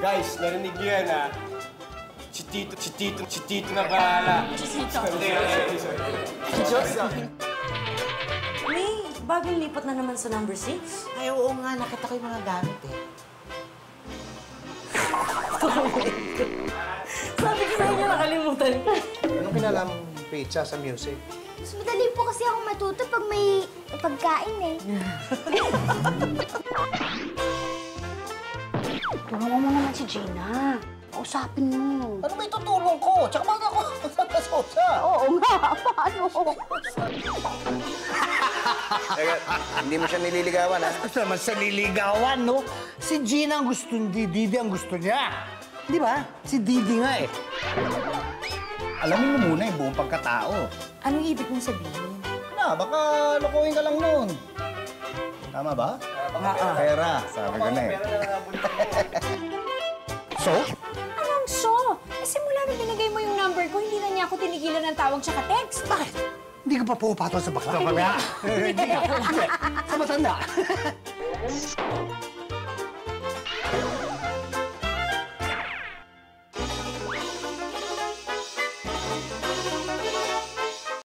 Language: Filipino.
Guys, narinig niyo yan, ha? Si Tito na bahala. Si Tito. Jokes lang. May bagong lipat na naman sa number 6. Ay, oo nga, nakita ko yung mga gamit eh. Sabi ko sa inyo, nakalimutan ko. Anong kinalam pizza sa music? Mas madali po kasi ako matuto pag may pagkain eh. Tulungan mo naman si Gina. Kausapin mo. Ano ba itutulong ko? Tsaka mga ako sa Oo nga, paano? Hindi mo siya nililigawan, ha? Gusto naman sa liligawan, no? Si Gina ang gusto ni Didi ang gusto niya. Di ba? Si Didi nga eh. Alamin mo muna yung buong pagkatao. Anong ibig mong sabihin? Na, baka lokohin ka lang nun. Tama ba? Pera, sabi ko na eh. So? Anong so? Eh, simula nung binigay mo yung number ko, hindi na niya ako tinigilan ng tawag tsaka text. Bakit? Hindi ka pa pumapatol sa bakla? Hindi nga. Sa matanda.